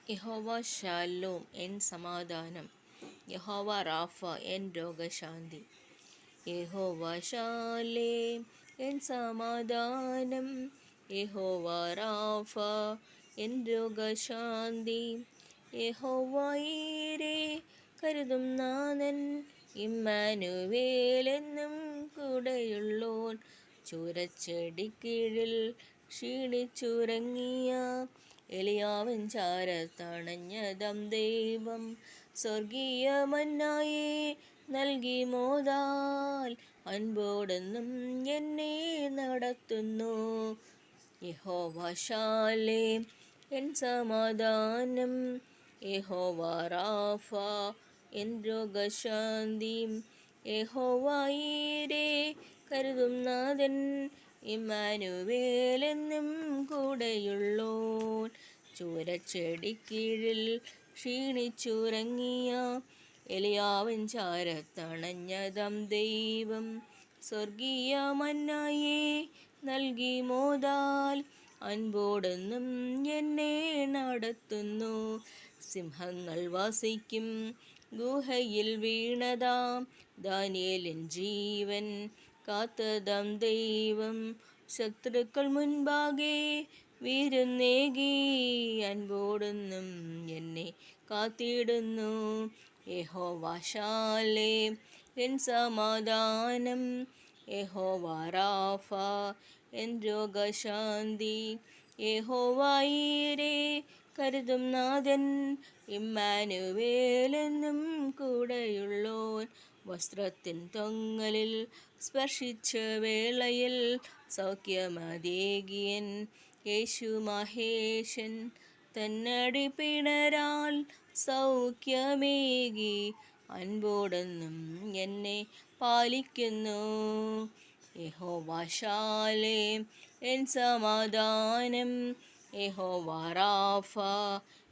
യഹോവ Shalom N സമാധാനം. യഹോവ റാഫ എൻ രോഗശാന്തി. യഹോവ ഷാലേം എൻ സമാധാനം. യഹോവ റാഫ എൻ രോഗശാന്തി. യഹോവയീരേ കരുതും നാഥൻ. ഇമ്മാനുവേലെന്നും കൂടെയുള്ളോൻ. ചൂരച്ചെടിക്കീഴിൽ ക്ഷീണിച്ചുറങ്ങിയ എലിയാവിൻ ചാരത്തണഞ്ഞതം ദൈവം. സ്വർഗീയ മന്നായെ നൽകി മോദാൽ അൻപോടെന്നും എന്നെ നടത്തുന്നു. യഹോവ ഷാലേം എൻ സമാധാനം. യഹോവ റാഫ എൻ രോഗശാന്തി. യഹോവയീരേ കരുതും നാഥൻ. ഇമ്മാനുവേലെന്നും കൂടെയുള്ളോൻ. ചൂരച്ചെടിക്കീഴിൽ ക്ഷീണിച്ചുറങ്ങിയ എലിയാവിൻ ചാരത്തണഞ്ഞതം ദൈവം. സ്വർഗീയ മന്നായെ നൽകി മോദാൽ അൻപോടെന്നും എന്നെ നടത്തുന്നു. സിംഹങ്ങൾ വസിക്കും ഗുഹയിൽ വീണതാം ദാനിയേലിൻ ജീവൻ കാത്തതം ദൈവം. ശത്രുക്കൾ മുൻപാകെ വിരുന്നേകി അൻപോടെന്നും എന്നെ കാത്തിടുന്നു. യഹോവ ഷാലേം എൻ സമാധാനം. യഹോവ റാഫ എൻ രോഗശാന്തി. യഹോവയീരേ കരുതും നാഥൻ. ഇമ്മാനുവേലെന്നും കൂടെയുള്ളോൻ. വസ്ത്രത്തിൻ തൊങ്ങലിൽ സ്പർശിച്ച വേളയിൽ സൗഖ്യമതേകിയൻ യേശു മഹേശൻ. തന്നടി പിണരാൽ സൗഖ്യമേകി അൻപോടെന്നും എന്നെ പാലിക്കുന്നു. യഹോവ ഷാലേം എൻ സമാധാനം. യഹോവ റാഫ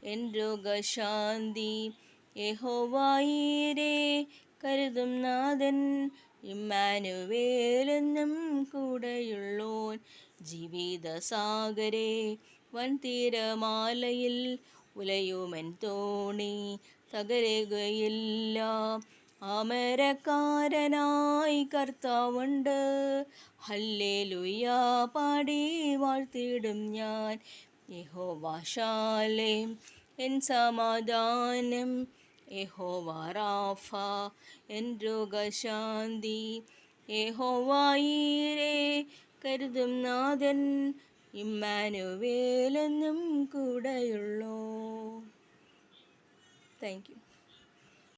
എൻ രോഗശാന്തി. യഹോവയീരേ കരുതും നാഥൻ. ഇമ്മാനുവേലെന്നും കൂടെയുള്ളോൻ. ജീവിതസാഗരേ വൻതിരമാലയിൽ ഉലയുമെൻ തോണി തകരുകയില്ല. അമരക്കാരനായി കർത്താവുണ്ട്. ഹല്ലേലൂയ പാടി വാഴ്ത്തിടും ഞാൻ. യഹോവ ഷാലേം എൻ സമാധാനം. യഹോവ റാഫ എൻ രോഗശാന്തി. യഹോവയീരേ കരുതും നാഥൻ. ഇമ്മാനുവേലെന്നും കൂടെയുള്ളോ. Thank U.